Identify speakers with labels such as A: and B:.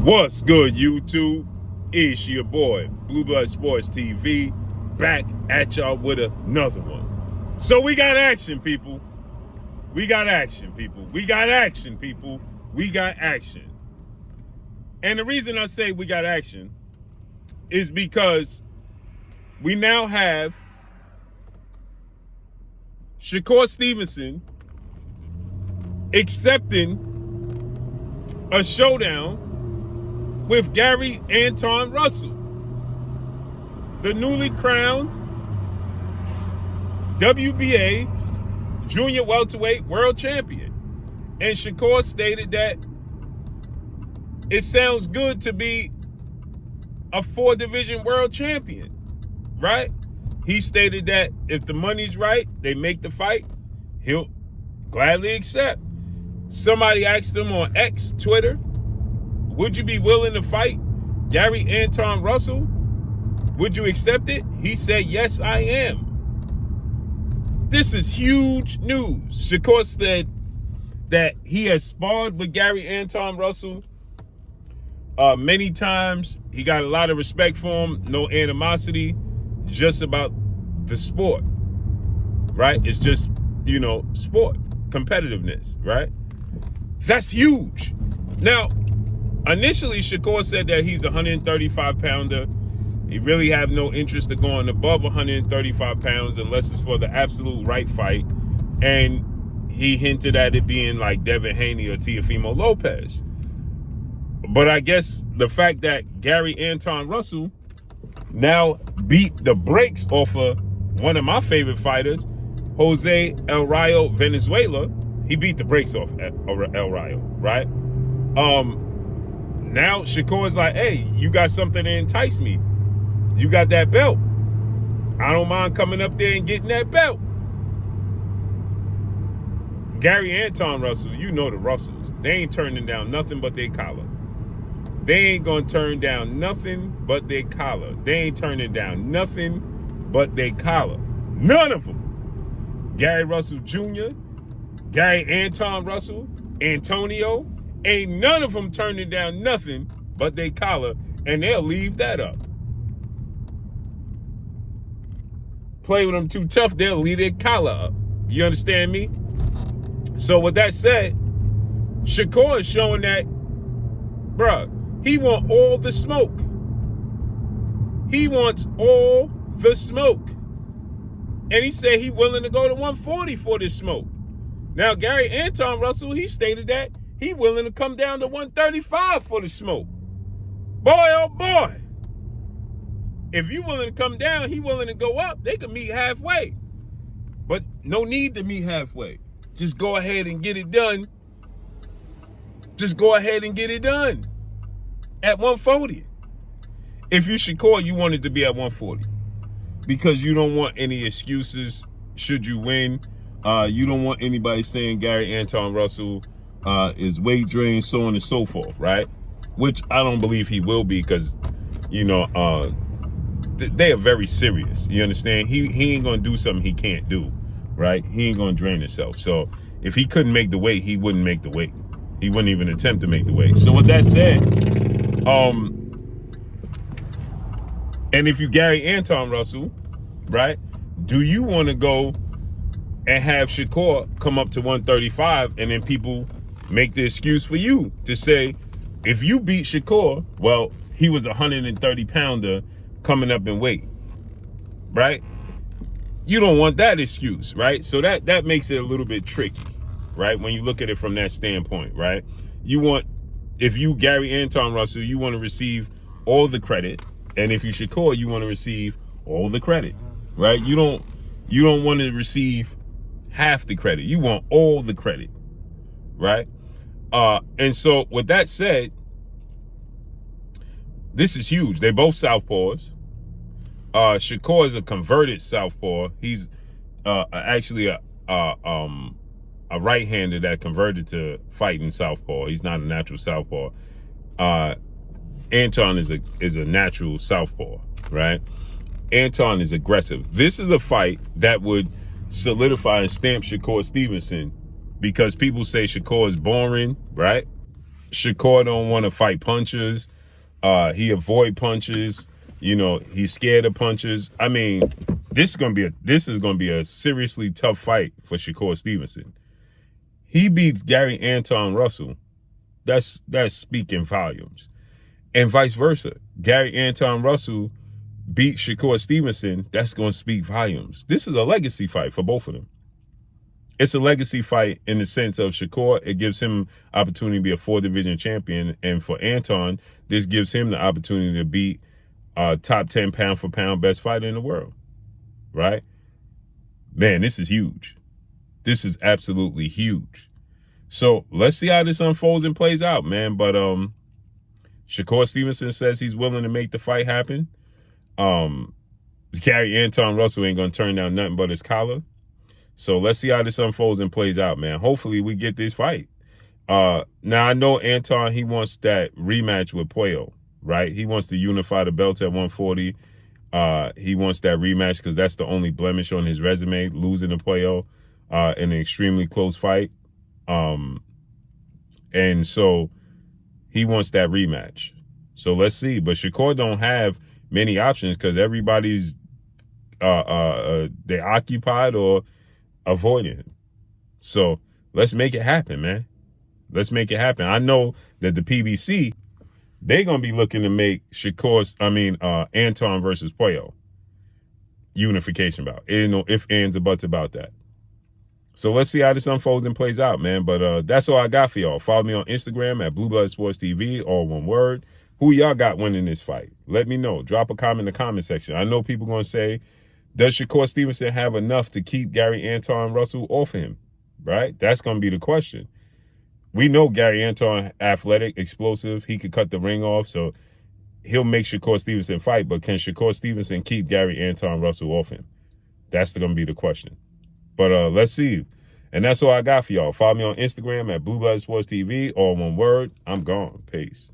A: What's good, YouTube? It's your boy, Blue Blood Sports TV, back at y'all with another one. So we got action, people. We got action, people. We got action, people. We got action. And the reason I say we got action is because we now have Shakur Stevenson accepting a showdown with Gary Antuanne Russell, the newly crowned WBA junior welterweight world champion. And Shakur stated that it sounds good to be a 4-division world champion, right? He stated that if the money's right, they make the fight, he'll gladly accept. Somebody asked him on X, Twitter, would you be willing to fight Gary Antuanne Russell? Would you accept it? He said, yes, I am. This is huge news. Shakur said that he has sparred with Gary Antuanne Russell many times. He got a lot of respect for him, no animosity, just about the sport, right? It's just, sport, competitiveness, right? That's huge. Now, initially, Shakur said that he's a 135-pounder. He really have no interest in going above 135 pounds unless it's for the absolute right fight. And he hinted at it being like Devin Haney or Teofimo Lopez. But I guess the fact that Gary Antuanne Russell now beat the brakes off of one of my favorite fighters, Jose El Rayo Venezuela. He beat the brakes off El Rayo, right? Now Shakur's like, hey, you got something to entice me. You got that belt. I don't mind coming up there and getting that belt. Gary Antuanne Russell, you know the Russells. They ain't turning down nothing but their collar. They ain't gonna turn down nothing but their collar. They ain't turning down nothing but their collar. None of them. Gary Russell Jr., Gary Antuanne Russell, Antonio, ain't none of them turning down nothing but their collar, and they'll leave that up. Play with them too tough, they'll leave their collar up. You understand me? So with that said, Shakur is showing that, bruh, he want all the smoke. He wants all the smoke. And he said he willing to go to 140 for this smoke. Now, Gary Antuanne Russell, he stated that he willing to come down to 135 for the smoke. Boy, oh boy. If you willing to come down, he willing to go up, they can meet halfway. But no need to meet halfway. Just go ahead and get it done. Just go ahead and get it done at 140. If you Shakur, you want it to be at 140 because you don't want any excuses should you win. You don't want anybody saying Gary Antuanne Russell is weight drained, so on and so forth, right? Which I don't believe he will be because, they are very serious. You understand? He ain't going to do something he can't do, right? He ain't going to drain himself. So if he couldn't make the weight, he wouldn't make the weight. He wouldn't even attempt to make the weight. So with that said, and if you Gary Antuanne Russell, right, do you want to go and have Shakur come up to 135 and then people make the excuse for you to say, if you beat Shakur, well, he was a 130-pounder coming up in weight, right? You don't want that excuse, right? So that makes it a little bit tricky, right? When you look at it from that standpoint, right? You want, if you Gary Antuanne Russell, you want to receive all the credit. And if you Shakur, you want to receive all the credit, right? You don't want to receive half the credit. You want all the credit, right? And so with that said, this is huge. They're both southpaws. Shakur is a converted southpaw. He's actually a right-hander that converted to fighting southpaw. He's not a natural southpaw. Antuanne is a natural southpaw, right? Antuanne is aggressive. This is a fight that would solidify and stamp Shakur Stevenson because people say Shakur is boring, right? Shakur don't want to fight punches. He avoid punches. You know, he's scared of punches. I mean, this is gonna be a seriously tough fight for Shakur Stevenson. He beats Antuanne Russell. That's speaking volumes. And vice versa. Antuanne Russell beat Shakur Stevenson. That's gonna speak volumes. This is a legacy fight for both of them. It's a legacy fight in the sense of Shakur, it gives him opportunity to be a 4-division champion. And for Antuanne, this gives him the opportunity to beat top 10 pound for pound best fighter in the world. Right? Man, this is huge. This is absolutely huge. So let's see how this unfolds and plays out, man. But Shakur Stevenson says he's willing to make the fight happen. Antuanne Russell ain't gonna turn down nothing but his collar. So let's see how this unfolds and plays out, man. Hopefully we get this fight. Now I know Antuanne, he wants that rematch with Puello, right? He wants to unify the belts at 140. He wants that rematch because that's the only blemish on his resume, losing to Puello in an extremely close fight. And so he wants that rematch. So let's see. But Shakur don't have many options because everybody's they occupied or avoiding him. So let's make it happen, man. Let's make it happen. I know that the PBC, they're gonna be looking to make Antuanne versus Puello unification bout. Ain't no ifs, ands, or buts about that. So let's see how this unfolds and plays out, man. But that's all I got for y'all. Follow me on Instagram at Blue Blood Sports TV, all one word. Who y'all got winning this fight? Let me know. Drop a comment in the comment section. I know people gonna say, does Shakur Stevenson have enough to keep Antuanne Russell off him? Right? That's going to be the question. We know Antuanne athletic, explosive. He could cut the ring off, so he'll make Shakur Stevenson fight. But can Shakur Stevenson keep Antuanne Russell off him? That's going to be the question. But let's see. And that's all I got for y'all. Follow me on Instagram at Blue Blood Sports TV, all one word. I'm gone. Peace.